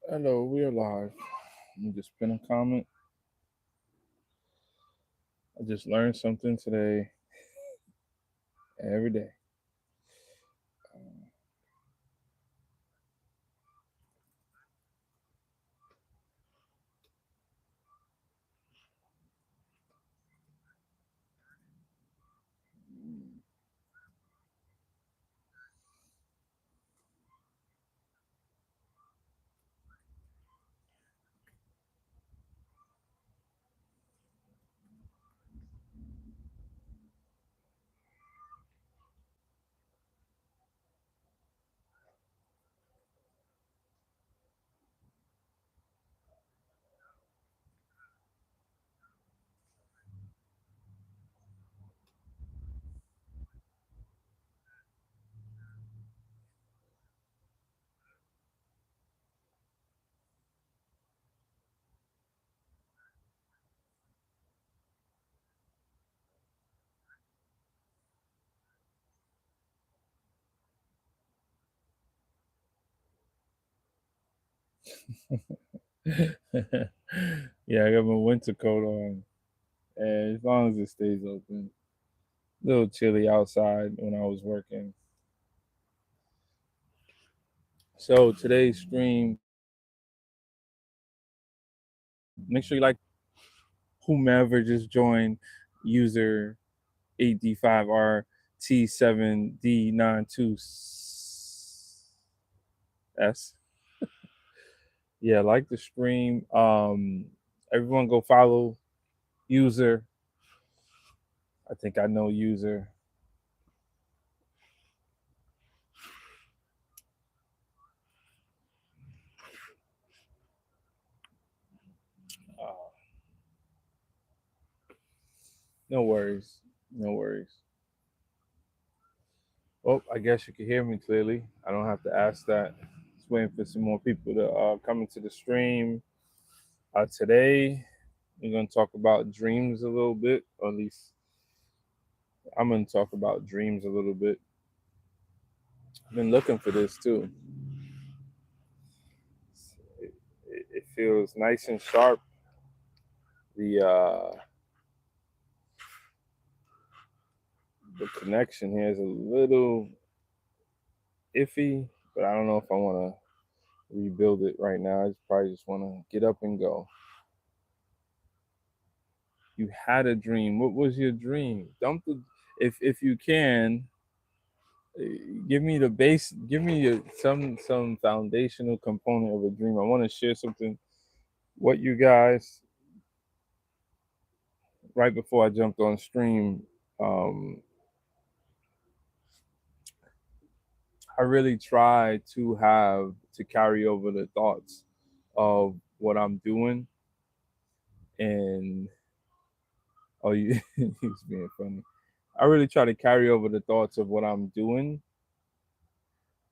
Hello, we are live. Let me just pin a comment. I just learned something today, every day. Yeah, I got my winter coat on, and as long as it stays open, a little chilly outside when I was working. So today's stream, make sure you like whomever just joined, user 8D5RT7D92S. Yeah, like the stream. Everyone go follow user. I think I know user. Uh, no worries. No worries. Oh, I guess you can hear me clearly. I don't have to ask that. Just waiting for some more people to come into the stream. Today, we're going to talk about dreams a little bit, or at least I'm going to talk about dreams a little bit. I've been looking for this too. It feels nice and sharp. The connection here is a little iffy, but I don't know if I want to rebuild it right now. I probably just want to get up and go. You had a dream. What was your dream? Dump the, if you can, give me the base. Give me some foundational component of a dream. I want to share something. What you guys right before I jumped on stream, um, I really try to carry over the thoughts of what I'm doing, and oh, you he's being funny. I really try to carry over the thoughts of what I'm doing,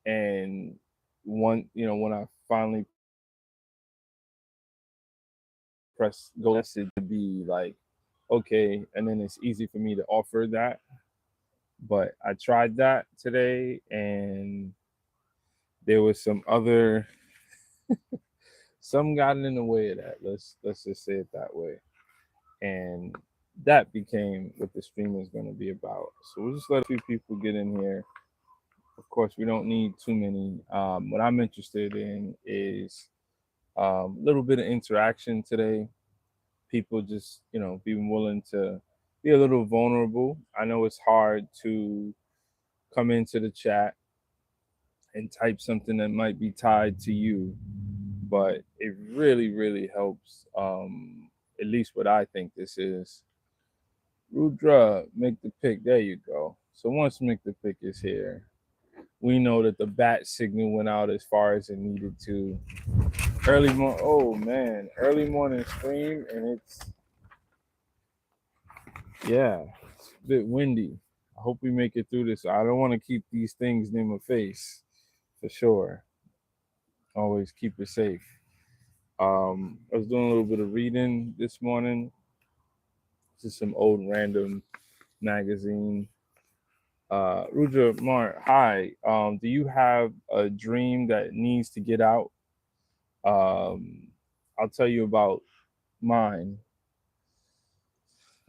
and when I finally press go message to be like, okay, and then it's easy for me to offer that. But I tried that today, and there was some got in the way of that. Let's just say it that way, and that became what the stream is going to be about. So we'll just let a few people get in here. Of course, we don't need too many. What I'm interested in is a little bit of interaction today. People just, being willing to be a little vulnerable. I know it's hard to come into the chat and type something that might be tied to you, but it really, really helps. At least what I think this is. Rudra, make the pick. There you go. So once make the pick is here, we know that the bat signal went out as far as it needed to. Oh man, early morning stream, and it's a bit windy. I hope we make it through this. I don't want to keep these things near my face, for sure. Always keep it safe. I was doing a little bit of reading this morning, just some old random magazine. Rudra Mar, hi. Do you have a dream that needs to get out? I'll tell you about mine.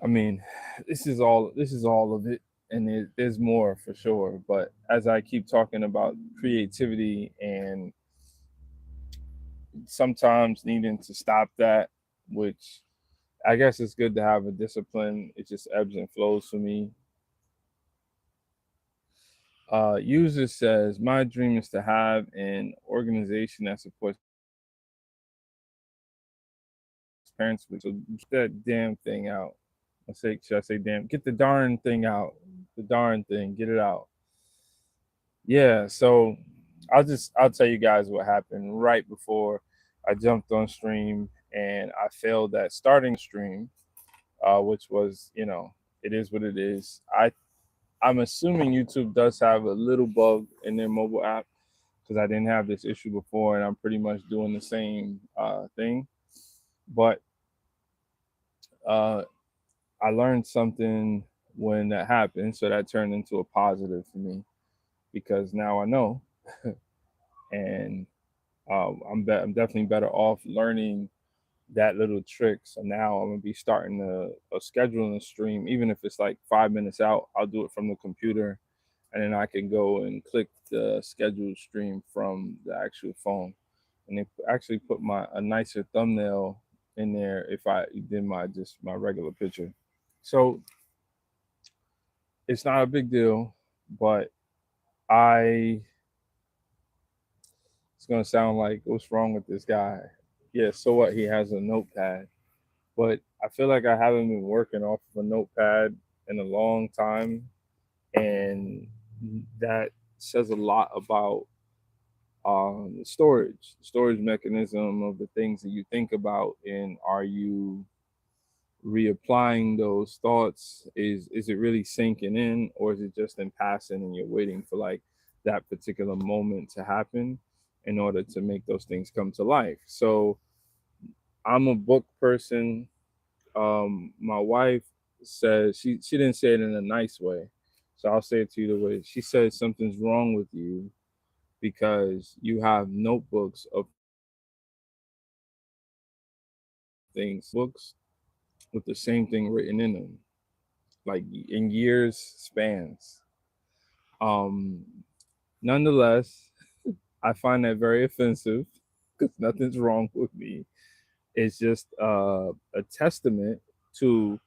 I mean, this is all of it, and there's more for sure. But as I keep talking about creativity and sometimes needing to stop that, which I guess it's good to have a discipline. It just ebbs and flows for me. User says, my dream is to have an organization that supports parents with, so get that damn thing out. Should I say damn? Get the darn thing out. The darn thing, get it out. Yeah, so I'll tell you guys what happened right before I jumped on stream and I failed at starting stream, which was, it is what it is. I'm assuming YouTube does have a little bug in their mobile app because I didn't have this issue before, and I'm pretty much doing the same thing. But uh, I learned something when that happened, so that turned into a positive for me because now I know, and I'm definitely better off learning that little trick. So now I'm gonna be starting a scheduling a stream, even if it's like 5 minutes out. I'll do it from the computer, and then I can go and click the scheduled stream from the actual phone. And they actually put my a nicer thumbnail in there if I did my regular picture. So it's not a big deal, but I it's gonna sound like what's wrong with this guy? Yeah, so what? He has a notepad, but I feel like I haven't been working off of a notepad in a long time, and that says a lot about the storage mechanism of the things that you think about, and are you reapplying those thoughts? Is it really sinking in, or is it just in passing and you're waiting for like that particular moment to happen in order to make those things come to life? So I'm a book person. My wife says she didn't say it in a nice way, so I'll say it to you the way she says: something's wrong with you because you have notebooks of things, books with the same thing written in them, like in years spans. Um, Nonetheless, I find that very offensive because nothing's wrong with me. It's just a testament to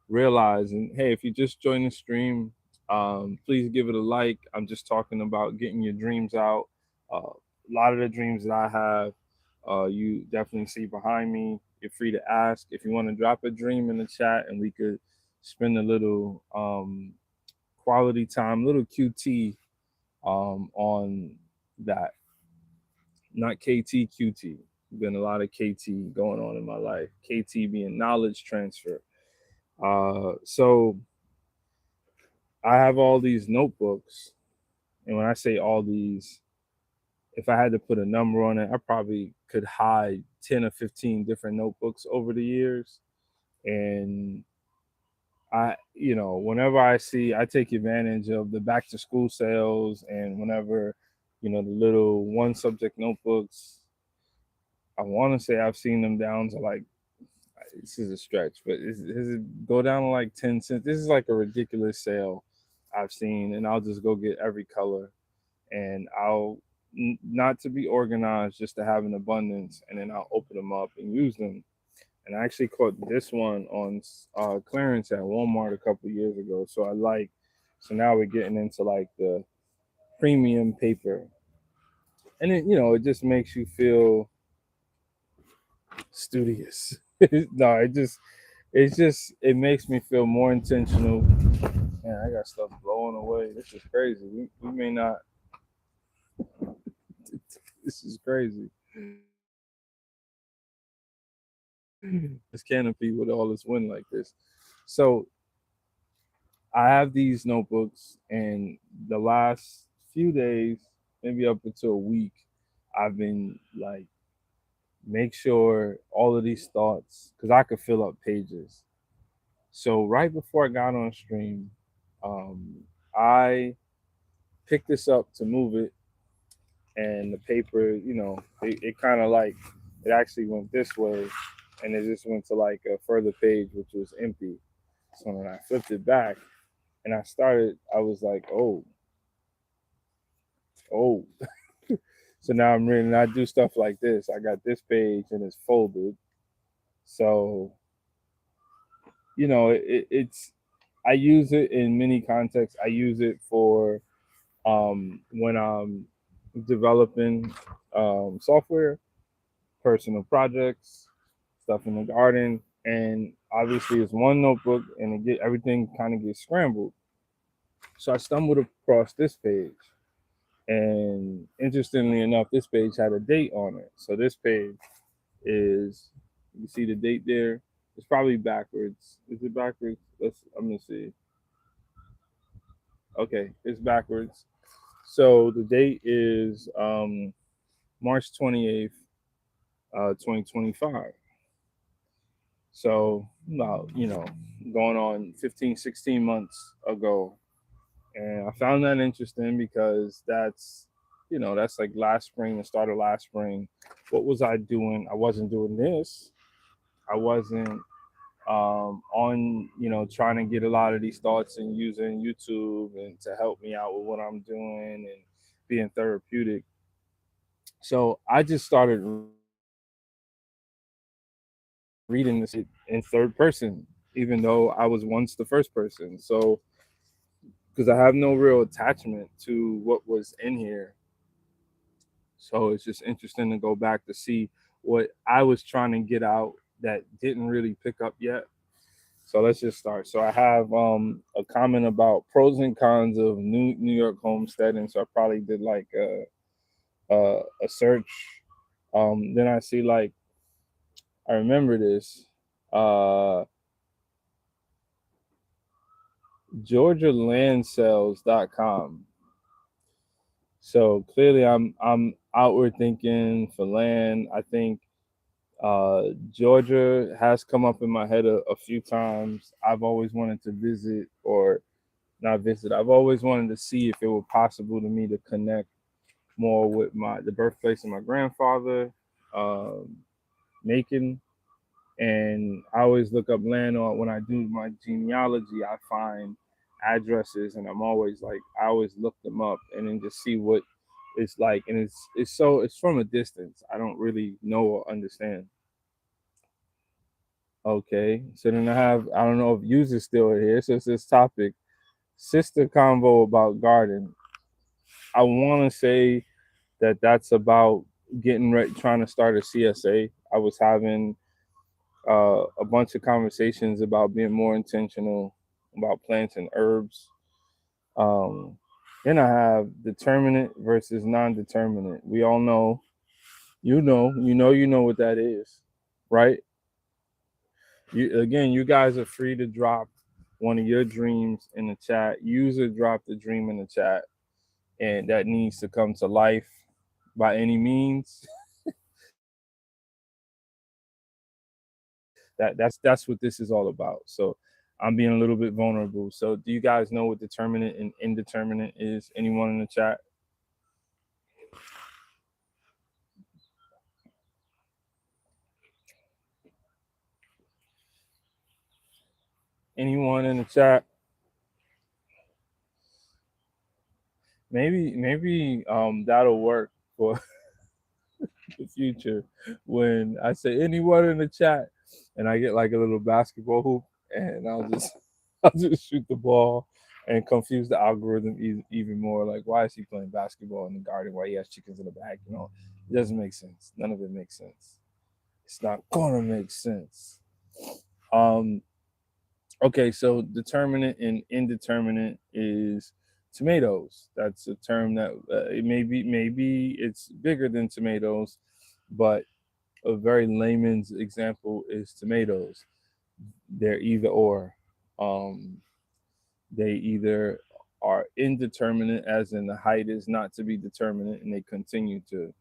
realizing, hey, if you just join the stream, please give it a like. I'm just talking about getting your dreams out. A lot of the dreams that I have, you definitely see behind me. You're free to ask if you want to drop a dream in the chat, and we could spend a little quality time, little QT on that. Not KTQT. Been a lot of KT going on in my life. KT being knowledge transfer. So I have all these notebooks, and when I say all these, if I had to put a number on it, I probably could hide 10 or 15 different notebooks over the years. And whenever I take advantage of the back to school sales, and whenever, the little one subject notebooks, I want to say I've seen them down to like, this is a stretch, but does it go down to like 10 cents? This is like a ridiculous sale I've seen, and I'll just go get every color, and I'll not to be organized, just to have an abundance, and then I'll open them up and use them. And I actually caught this one on clearance at Walmart a couple years ago. So so now we're getting into like the premium paper, and it just makes you feel studious. No, it makes me feel more intentional. Man, I got stuff blowing away. This is crazy. We may not. This is crazy. This canopy with all this wind like this. So I have these notebooks, and the last few days, maybe up until a week, I've been like, make sure all of these thoughts, because I could fill up pages. So right before I got on stream, I picked this up to move it, and the paper, it kind of like it actually went this way, and it just went to like a further page which was empty. So when I flipped it back and I was like, oh. So now I'm reading. I do stuff like this. I got this page and it's folded. So it's I use it in many contexts. I use it for when I'm developing software, personal projects, stuff in the garden, and obviously it's one notebook, and everything kind of gets scrambled. So I stumbled across this page, and interestingly enough, this page had a date on it. So this page is, you see the date there. It's probably backwards. Is it backwards? I'm gonna see. Okay, it's backwards. So the date is March 28th, 2025. So about, going on 15, 16 months ago. And I found that interesting because that's like last spring, the start of last spring. What was I doing? I wasn't doing this. I wasn't on, trying to get a lot of these thoughts and using YouTube and to help me out with what I'm doing and being therapeutic. So I just started reading this in third person, even though I was once the first person. So, because I have no real attachment to what was in here. So it's just interesting to go back to see what I was trying to get out that didn't really pick up yet. So let's just start. So I have a comment about pros and cons of New York homesteading. So I probably did like a search. Then I see like, I remember this. Uh, GeorgiaLandSales.com. So clearly, I'm outward thinking for land. I think Georgia has come up in my head a few times. I've always wanted to visit, or not visit. I've always wanted to see if it were possible to me to connect more with the birthplace of my grandfather, um, Macon. And I always look up land, or when I do my genealogy, I find addresses, and I'm always like, I always look them up and then just see what it's like. And it's from a distance. I don't really know or understand. Okay, so then I don't know if users still here. So it's this topic, sister convo about garden. I want to say that that's about getting ready, trying to start a CSA. I was having a bunch of conversations about being more intentional about plants and herbs. Um, then I have determinate versus non-determinate. We all know, you know what that is, right? You guys are free to drop one of your dreams in the chat. User drop the dream in the chat, and that needs to come to life by any means. That's what this is all about. So I'm being a little bit vulnerable. So do you guys know what determinate and indeterminate is? Anyone in the chat? Anyone in the chat? Maybe that'll work for the future when I say anyone in the chat and I get like a little basketball hoop, and I'll just shoot the ball and confuse the algorithm even more. Like, why is he playing basketball in the garden? Why he has chickens in the back? It doesn't make sense. None of it makes sense. It's not gonna make sense. Um, okay, so determinate and indeterminate is tomatoes. That's a term that it maybe it's bigger than tomatoes, but a very layman's example is tomatoes. They're either or. Um, they either are indeterminate, as in the height is not to be determinate, and they continue to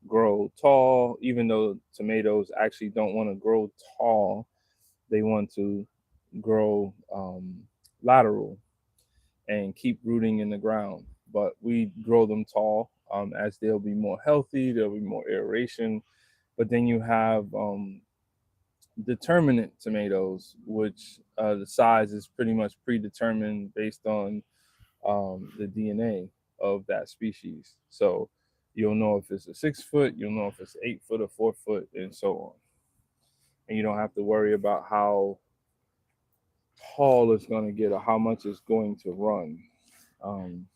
grow tall, even though tomatoes actually don't want to grow tall. They want to grow lateral and keep rooting in the ground. But we grow them tall, as they'll be more healthy, there'll be more aeration, But then you have determinate tomatoes, which the size is pretty much predetermined based on the DNA of that species. So you'll know if it's a 6 foot, you'll know if it's 8 foot or 4 foot, and so on. And you don't have to worry about how tall it's going to get or how much it's going to run. Um,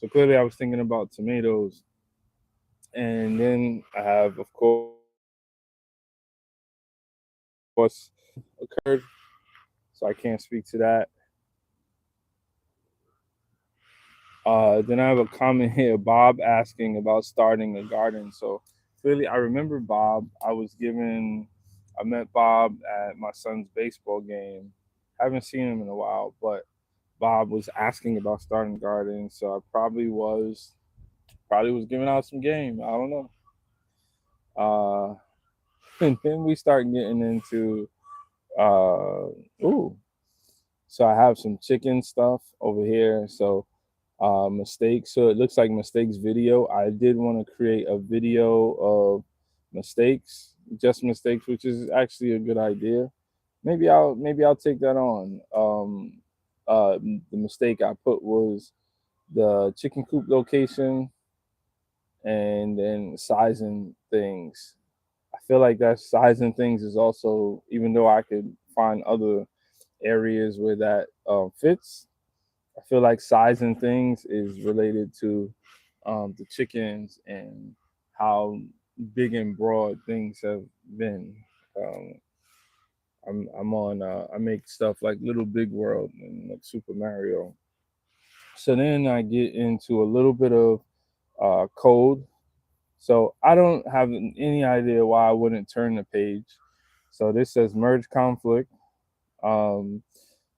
so clearly, I was thinking about tomatoes, and then I have, of course, occurred. So I can't speak to that. Then I have a comment here, Bob asking about starting a garden. So clearly, I remember Bob. I met Bob at my son's baseball game. Haven't seen him in a while, but Bob was asking about starting a garden. So I probably was giving out some game. I don't know. And then we start getting into, ooh, so I have some chicken stuff over here. So mistakes. So it looks like mistakes video. I did want to create a video of mistakes, just mistakes, which is actually a good idea. Maybe I'll take that on. The mistake I put was the chicken coop location and then sizing things. I feel like that sizing things is also, even though I could find other areas where that fits, I feel like sizing things is related to the chickens and how big and broad things have been. Um, I'm on. I make stuff like Little Big World and like Super Mario. So then I get into a little bit of code. So I don't have any idea why I wouldn't turn the page. So this says merge conflict. Um,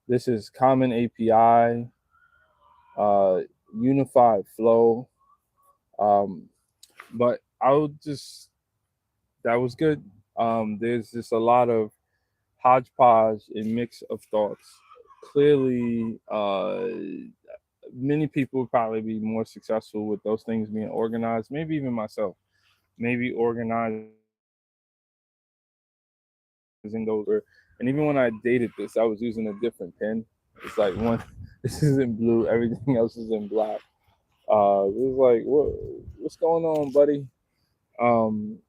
this is common API, uh, unified flow. Um, but I'll just that was good. There's just a lot of hodgepodge and mix of thoughts. Clearly, many people would probably be more successful with those things being organized. Maybe even myself. Maybe organizing those. And even when I dated this, I was using a different pen. It's like one. This is in blue. Everything else is in black. It was like, what's going on, buddy? Um,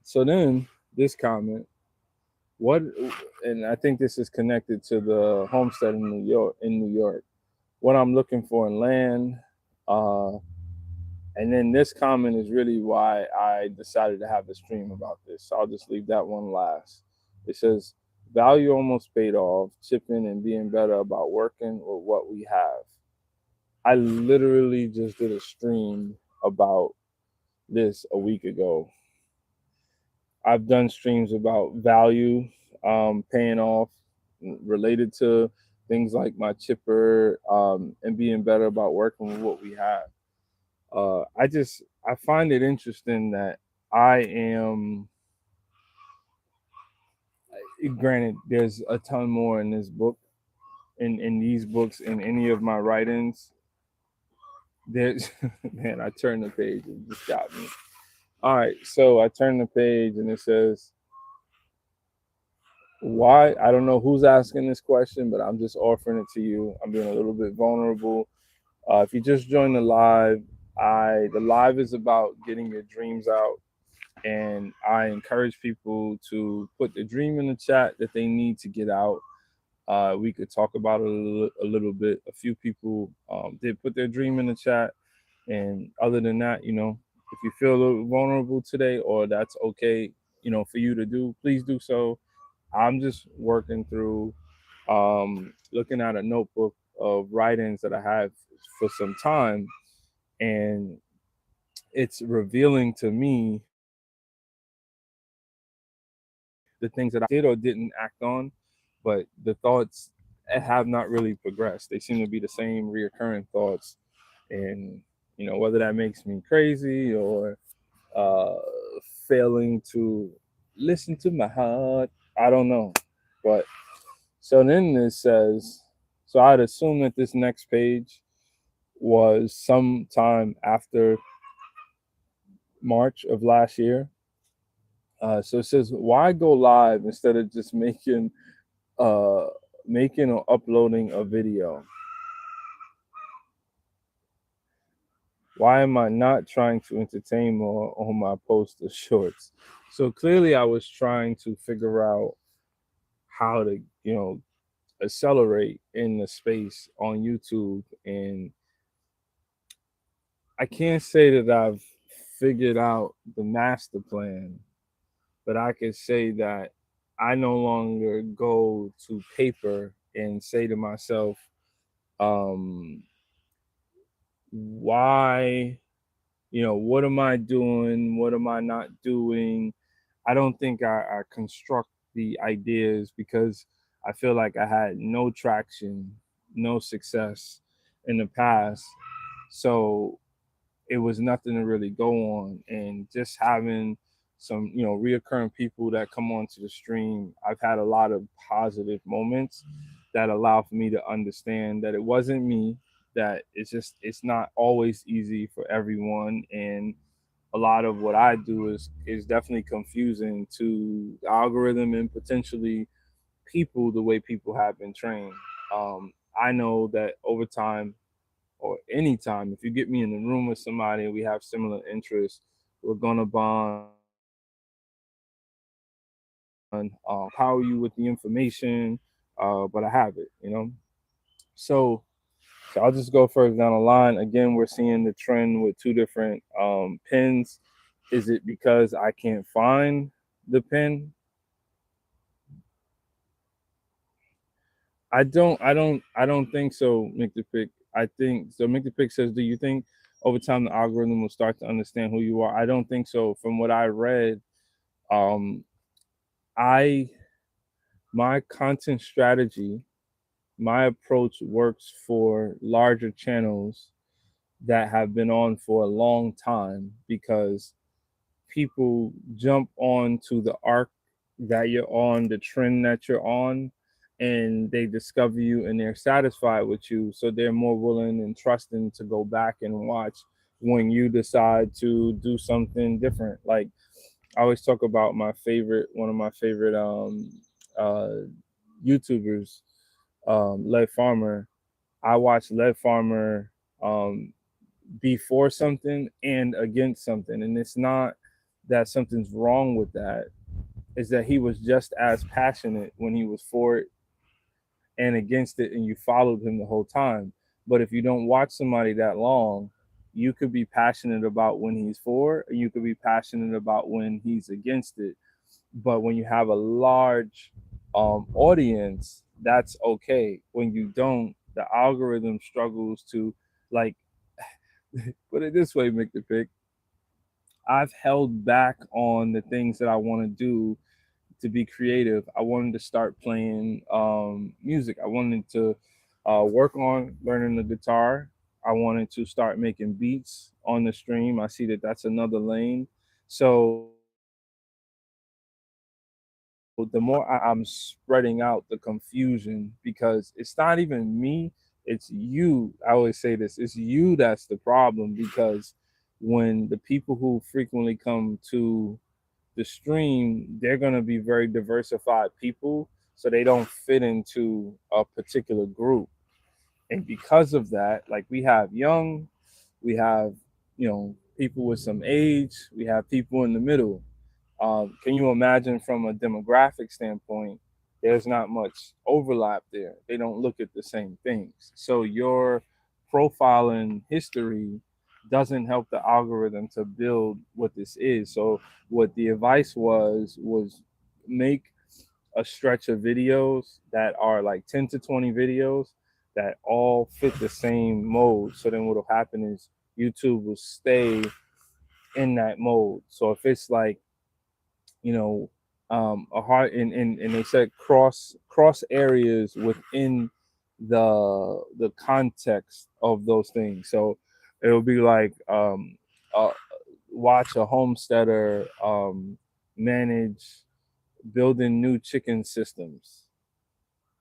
so then this comment, what, and I think this is connected to the homestead in New York. In New York, what I'm looking for in land, uh, and then this comment is really why I decided to have the stream about this. So I'll just leave that one last. It says, value almost paid off, chipping and being better about working with what we have. I literally just did a stream about this a week ago. I've done streams about value paying off related to things like my chipper and being better about working with what we have. I find it interesting that I am. Granted, there's a ton more in this book, in these books, in any of my writings. There's man, I turned the page and just got me. All right, so I turned the page and it says, why? I don't know who's asking this question, but I'm just offering it to you. I'm being a little bit vulnerable. If you just joined the live, the live is about getting your dreams out, and I encourage people to put the dream in the chat that they need to get out. We could talk about it a little bit. A few people did put their dream in the chat, and other than that, if you feel a little vulnerable today, or that's okay, for you to do, please do so. I'm just working through looking at a notebook of writings that I have for some time, and it's revealing to me the things that I did or didn't act on, but the thoughts have not really progressed. They seem to be the same reoccurring thoughts, and whether that makes me crazy or uh, failing to listen to my heart, I don't know. But so then it says, so I'd assume that this next page was sometime after March of last year. So it says, why go live instead of just uh, making or uploading a video? Why am I not trying to entertain more on my post or shorts? So clearly, I was trying to figure out how to, accelerate in the space on YouTube. And I can't say that I've figured out the master plan, but I can say that I no longer go to paper and say to myself, um, why, what am I doing? What am I not doing? I don't think I construct the ideas because I feel like I had no traction, no success in the past. So it was nothing to really go on. And just having some, reoccurring people that come onto the stream, I've had a lot of positive moments that allow for me to understand that it wasn't me, that it's not always easy for everyone. And a lot of what I do is definitely confusing to the algorithm and potentially people the way people have been trained. I know that over time or anytime, if you get me in the room with somebody and we have similar interests, we're gonna bond, power you with the information, but I have it. So, so I'll just go further down the line. Again, we're seeing the trend with two different pins. Is it because I can't find the pin? I don't think so, Make the Pick. I think so. Make the Pick says, do you think over time the algorithm will start to understand who you are? I don't think so. From what I read, um, I my content strategy, my approach works for larger channels that have been on for a long time because people jump on to the arc that you're on, the trend that you're on, and they discover you and they're satisfied with you. So they're more willing and trusting to go back and watch when you decide to do something different. Like I always talk about one of my favorite uh, YouTubers, Lead Farmer. I watch Lead Farmer um, before something and against something. And it's not that something's wrong with that, is that he was just as passionate when he was for it and against it, and you followed him the whole time. But if you don't watch somebody that long, you could be passionate about when he's for, and you could be passionate about when he's against it. But when you have a large audience, that's okay. When you don't, the algorithm struggles to, like, put it this way, Make the Pick. I've held back on the things that I want to do to be creative. I wanted to start playing music. I wanted to work on learning the guitar. I wanted to start making beats on the stream. I see that that's another lane. So the more I'm spreading out the confusion, because it's not even me, it's you. I always say this, it's you that's the problem, because when the people who frequently come to the stream, they're going to be very diversified people, so they don't fit into a particular group. And because of that, like, we have young, we have, people with some age, we have people in the middle. Can you imagine from a demographic standpoint? There's not much overlap there. They don't look at the same things. So your profiling history doesn't help the algorithm to build what this is. So what the advice was make a stretch of videos that are like 10 to 20 videos that all fit the same mode. So then what'll happen is YouTube will stay in that mode. So if it's like, a hard, and they said cross areas within the context of those things. So it'll be like, uh, watch a homesteader manage building new chicken systems,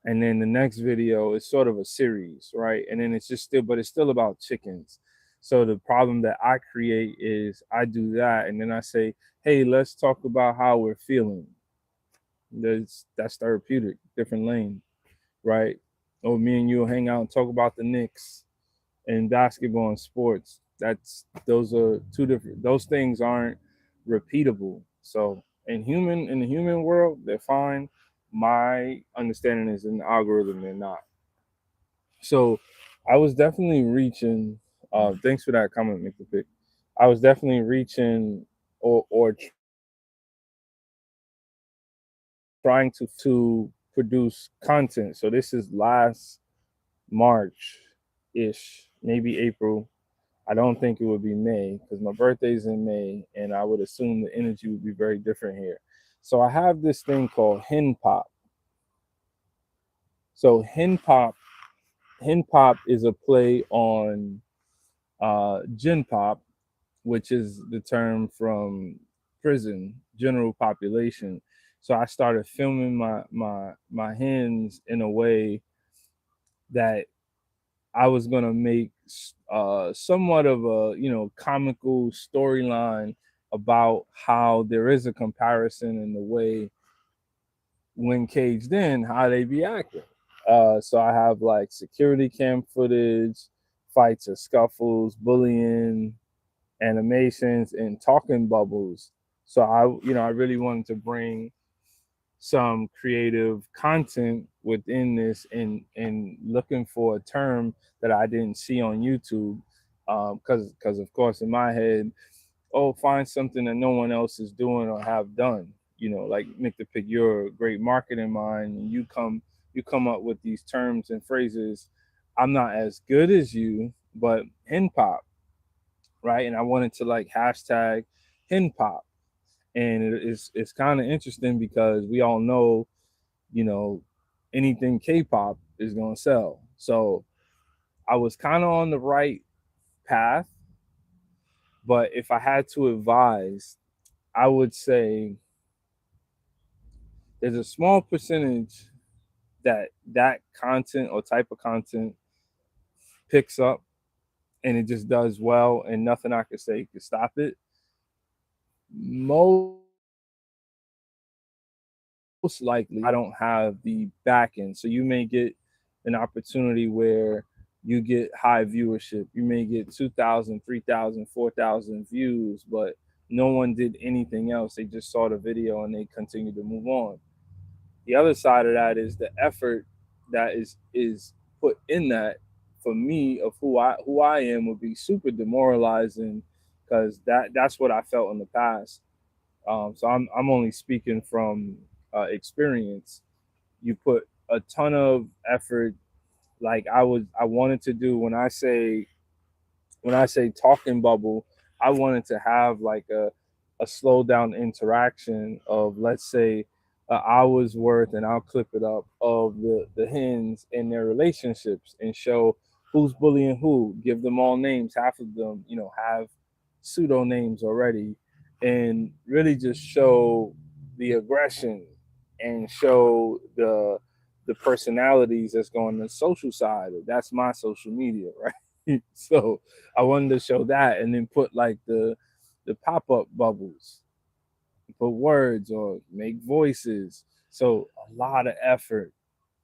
and then the next video is sort of a series, right? And then it's just still, but it's still about chickens. So the problem that I create is I do that, and then I say, "Hey, let's talk about how we're feeling." That's therapeutic, different lane, right? Or me and you will hang out and talk about the Knicks and basketball and sports. Those are two different. Those things aren't repeatable. So in the human world, they're fine. My understanding is in the algorithm, they're not. So I was definitely reaching. Thanks for that comment, Mr. Pick. I was definitely reaching or trying to produce content. So this is last March ish, maybe April. I don't think it would be May because my birthday's in May, and I would assume the energy would be very different here. So I have this thing called Hen Pop. So Hen Pop is a play on Gen Pop, which is the term from prison, general population. So I started filming my hens in a way that I was gonna make somewhat of a comical storyline about how there is a comparison in the way when caged in how they be acting. So I have like security cam footage, fights or scuffles, bullying, animations, and talking bubbles. So I really wanted to bring some creative content within this and looking for a term that I didn't see on YouTube because of course in my head, oh, find something that no one else is doing or have done. Like Nick the Pick, you're a great marketing mind, and you come up with these terms and phrases. I'm not as good as you, but hen pop, right? And I wanted to like hashtag hen pop, and it's kind of interesting because we all know, you know, anything K-pop is gonna sell. So I was kind of on the right path, but if I had to advise, I would say there's a small percentage that content or type of content picks up and it just does well, and nothing I could say could stop it. Most likely, I don't have the back end, so you may get an opportunity where you get high viewership. You may get 2,000, 3,000, 4,000 views, but no one did anything else. They just saw the video and they continue to move on. The other side of that is the effort that is put in that for me of who I am would be super demoralizing because that's what I felt in the past. So I'm only speaking from experience. You put a ton of effort, like I wanted to do when I say talking bubble, I wanted to have like a slow down interaction of, let's say, an hour's worth, and I'll clip it up of the hens and their relationships and show who's bullying who, give them all names, half of them, have pseudo names already, and really just show the aggression and show the personalities that's going on the social side. That's my social media, right? So I wanted to show that and then put like the pop-up bubbles, put words or make voices. So a lot of effort.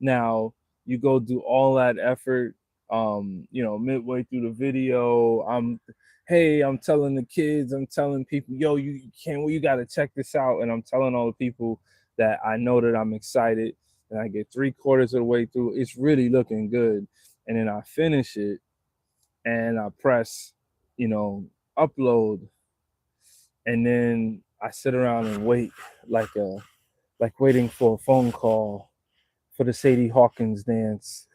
Now you go do all that effort, midway through the video, I'm telling the kids, I'm telling people, yo, you can't, well, you got to check this out. And I'm telling all the people that I know that I'm excited. And I get 3/4 of the way through. It's really looking good. And then I finish it and I press, you know, upload, and then I sit around and wait like waiting for a phone call for the Sadie Hawkins dance,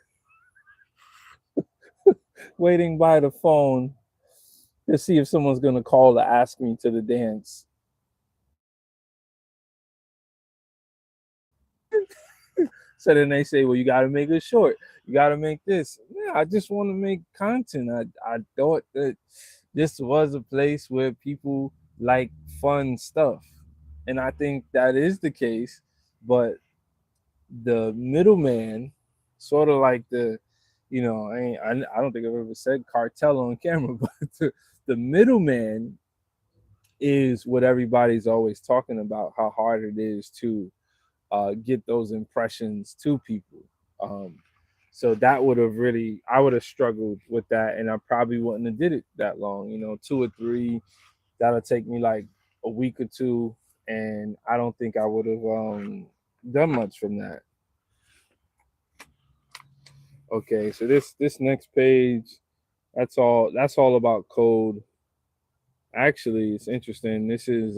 waiting by the phone to see if someone's gonna call to ask me to the dance. So then they say, well, you gotta make it short. You gotta make this. Yeah, I just want to make content. I thought that this was a place where people like fun stuff. And I think that is the case, but the middleman, sort of like I don't think I've ever said cartel on camera, but the middleman is what everybody's always talking about, how hard it is to get those impressions to people. Um, so that would have really, I would have struggled with that, and I probably wouldn't have did it that long. 2 or 3, that'll take me like a week or two, and I don't think I would have done much from that. Okay, so this next page, that's all about code. Actually, it's interesting. This is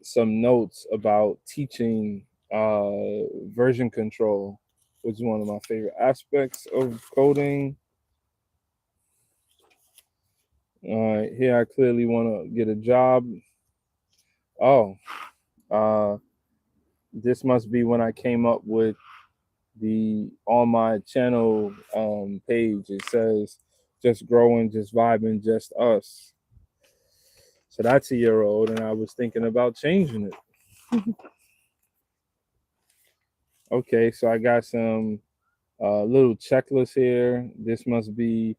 some notes about teaching version control, which is one of my favorite aspects of coding. All right, here I clearly want to get a job. Oh, uh, this must be when I came up with the on my channel page. It says just growing, just vibing, just us. So that's a year old, and I was thinking about changing it. Okay, so I got some little checklist here. This must be,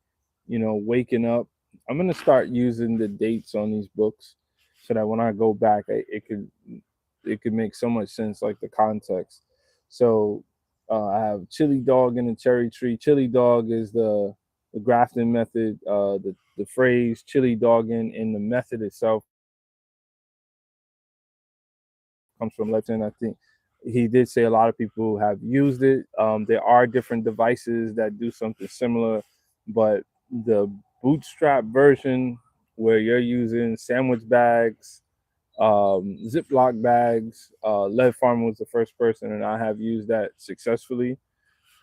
waking up. I'm gonna start using the dates on these books so that when I go back, it could make so much sense, like the context. So I have chili dog and the cherry tree. Chili dog is the grafting method. The phrase chili dogging and the method itself comes from Lepton. I think he did say a lot of people have used it. There are different devices that do something similar, but the bootstrap version, where you're using sandwich bags, Ziploc bags, Lev Farmer was the first person, and I have used that successfully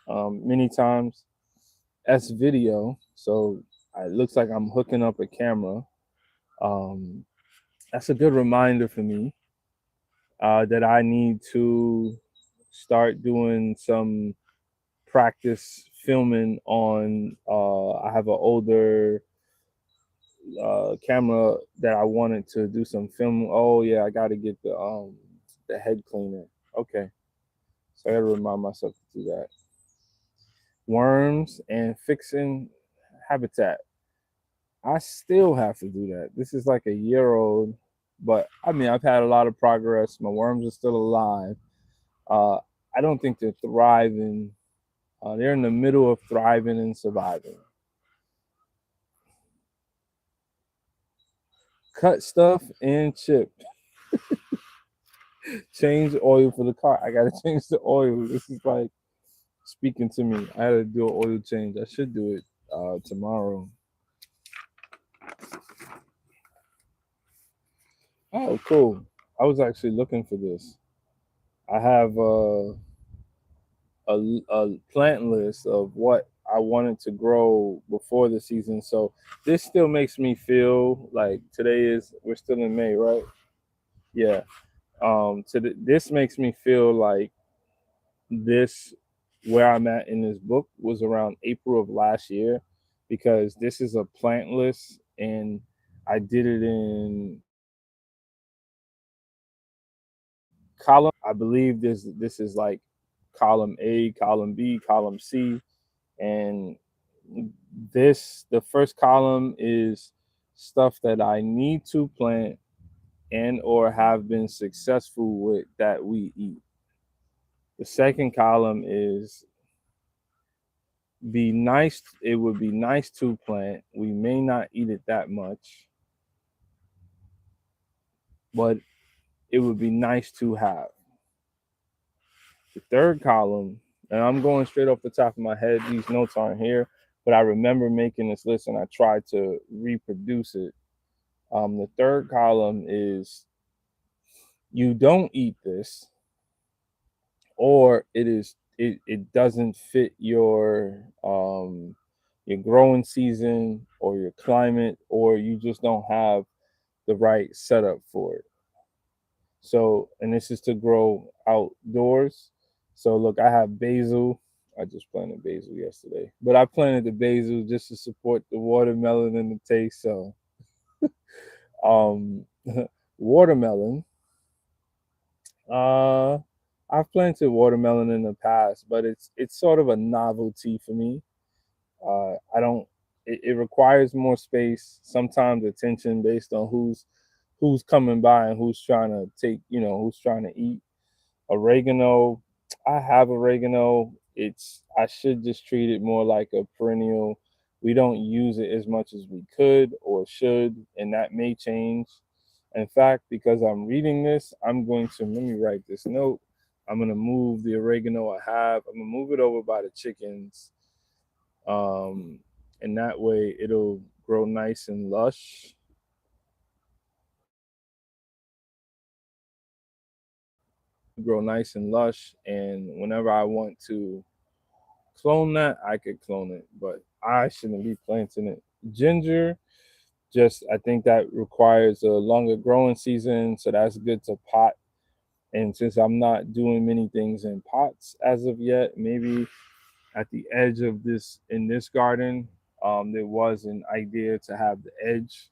many times. S video, so it looks like I'm hooking up a camera. Um, that's a good reminder for me that I need to start doing some practice filming on. I have an older camera that I wanted to do some film. Oh yeah, I got to get the head cleaner. Okay, so I got to remind myself to do that. Worms and fixing habitat. I still have to do that. This is like a year old, but I mean I've had a lot of progress. My worms are still alive. Uh, I don't think they're thriving. They're in the middle of thriving and surviving. Cut stuff and chip. Change the oil for the car. I gotta change the oil. This is like speaking to me. I had to do an oil change. I should do it tomorrow. Oh, cool. I was actually looking for this. I have a plant list of what I wanted to grow before the season. So this still makes me feel like we're still in May, right? Yeah. This makes me feel like this where I'm at in this book was around April of last year, because this is a plant list and I did it in column. I believe this is like column A, column B, column C, and the first column is stuff that I need to plant and or have been successful with that we eat. The second column is it would be nice to plant. We may not eat it that much, but it would be nice to have. The third column, and I'm going straight off the top of my head, these notes aren't here, but I remember making this list and I tried to reproduce it. The third column is you don't eat this, or it doesn't fit your growing season or your climate, or you just don't have the right setup for it. So, and this is to grow outdoors. So look, I have basil. I just planted basil yesterday, but I planted the basil just to support the watermelon and the taste. So, um, watermelon. Uh, I've planted watermelon in the past, but it's sort of a novelty for me. I don't. It requires more space, sometimes attention based on who's coming by and who's trying to take, who's trying to eat. Oregano, I have oregano. I should just treat it more like a perennial. We don't use it as much as we could or should, and that may change. In fact, because I'm reading this, I'm going to let me write this note. I'm gonna move the oregano I have. I'm gonna move it over by the chickens, um, and that way it'll grow nice and lush. Grow nice and lush, and whenever I want to clone that, I could clone it, but I shouldn't be planting it. Ginger, just I think that requires a longer growing season, so that's good to pot. And since I'm not doing many things in pots as of yet, maybe at the edge of this in this garden, there was an idea to have the edge,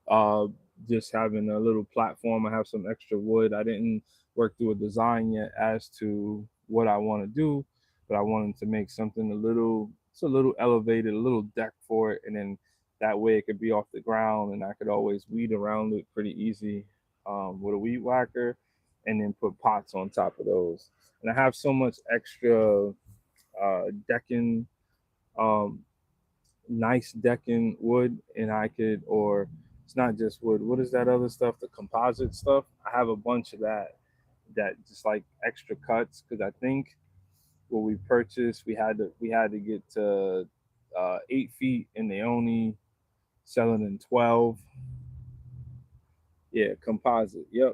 uh, just having a little platform. I have some extra wood. I didn't work through a design yet as to what I want to do, but I wanted to make something it's a little elevated, a little deck for it, and then that way it could be off the ground, and I could always weed around it pretty easy, with a weed whacker, and then put pots on top of those. And I have so much extra decking, um, nice decking wood, and I could, or it's not just wood. What is that other stuff? The composite stuff. I have a bunch of that. That just like extra cuts because I think what we purchased, we had to get to 8 feet, and they only selling in 12. Yeah, composite. Yep.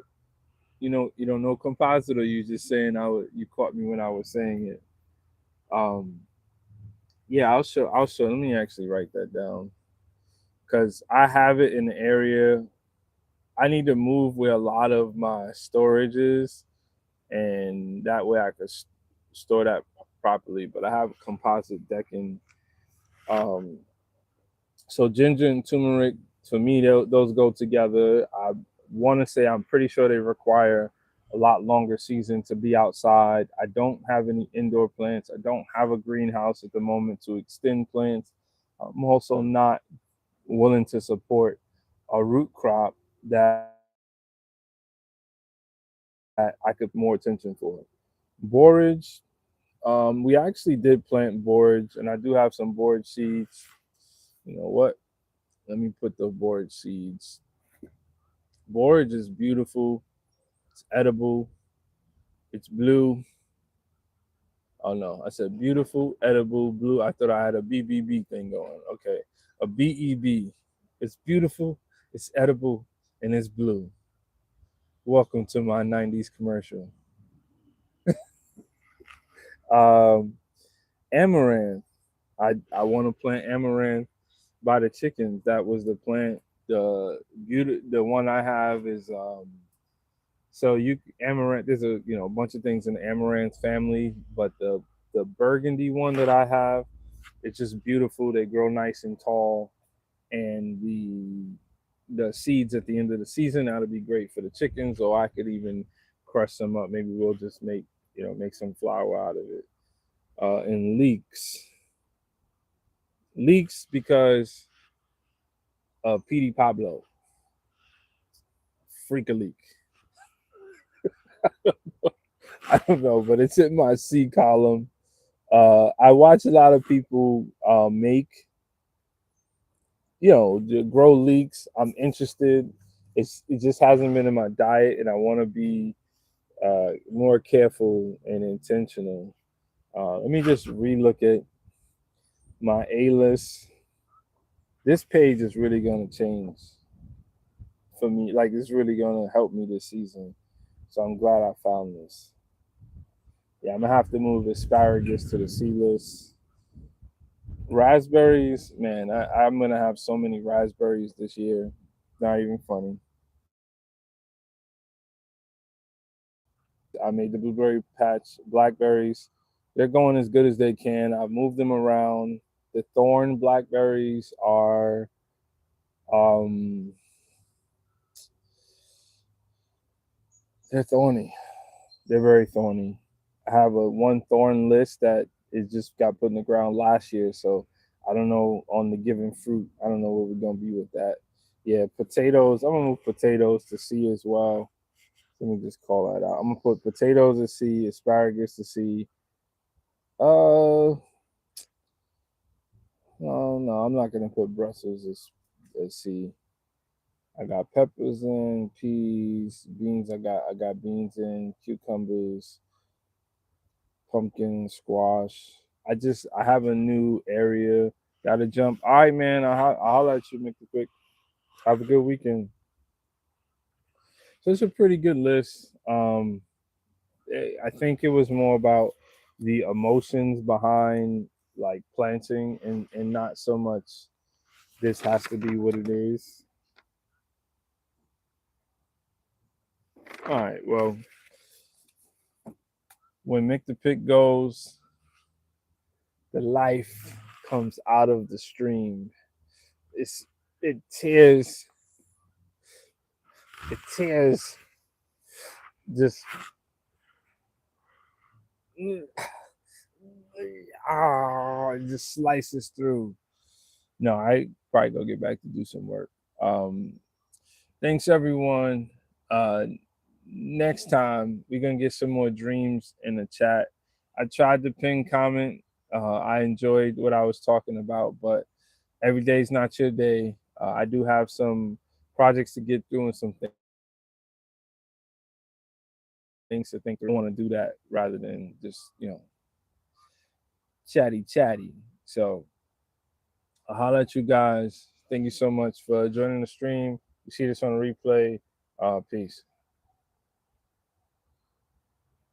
You don't know composite, or you just saying you caught me when I was saying it. Um, yeah, I'll show. Let me actually write that down because I have it in the area. I need to move where a lot of my storage is, and that way I could store that properly. But I have composite decking. Um, so ginger and turmeric, for me, those go together. I want to say I'm pretty sure they require a lot longer season to be outside. I don't have any indoor plants. I don't have a greenhouse at the moment to extend plants. I'm also not willing to support a root crop that I could more attention for. Borage, we actually did plant borage, and I do have some borage seeds. You know what? Let me put the borage seeds. Borage is beautiful. It's edible. It's blue. Oh no, I said beautiful, edible, blue. I thought I had a BBB thing going. Okay, a BEB. It's beautiful. It's edible, and it's blue. Welcome to my '90s commercial. Um, Amaranth. I want to plant amaranth by the chickens. That was the plant. The one I have is so you amaranth. There's a bunch of things in the amaranth family, but the burgundy one that I have, it's just beautiful. They grow nice and tall, and the seeds at the end of the season that'll be great for the chickens. Or I could even crush some up. Maybe we'll just make some flour out of it. And leeks because PD Pablo, freak a leak. I don't know, but it's in my C column. I watch a lot of people make, grow leeks. I'm interested. It just hasn't been in my diet, and I want to be more careful and intentional. Let me just relook at my A list. This page is really gonna change for me. Like it's really gonna help me this season. So I'm glad I found this. Yeah, I'm gonna have to move asparagus to the C list. Raspberries, man, I'm gonna have so many raspberries this year. Not even funny. I made the blueberry patch, blackberries. They're going as good as they can. I've moved them around. The thorn blackberries are um they're thorny. They're very thorny. I have a one thorn list that it just got put in the ground last year, so I don't know on the given fruit. I don't know where we're gonna be with that. Yeah, potatoes. I'm gonna move potatoes to C as well. Let me just call that out. I'm gonna put potatoes to C, asparagus to C. No, I'm not gonna put Brussels as C. I got peppers in, peas, beans. I got beans in, cucumbers, pumpkin, squash. I have a new area. Got to jump. All right, man. I'll holler at you. Make it quick. Have a good weekend. So it's a pretty good list. I think it was more about the emotions behind like planting and not so much this has to be what it is. All right. Well, when Mick the Pick goes, the life comes out of the stream. It's it tears it tears just it just slices through. No, I probably go get back to do some work. Um, thanks everyone. Uh, next time we're gonna get some more dreams in the chat. I tried to pin comment. I enjoyed what I was talking about, but every day is not your day. I do have some projects to get through and some things to think through. I want to do that rather than just chatty. So I'll holler at you guys. Thank you so much for joining the stream. You see this on the replay. Peace.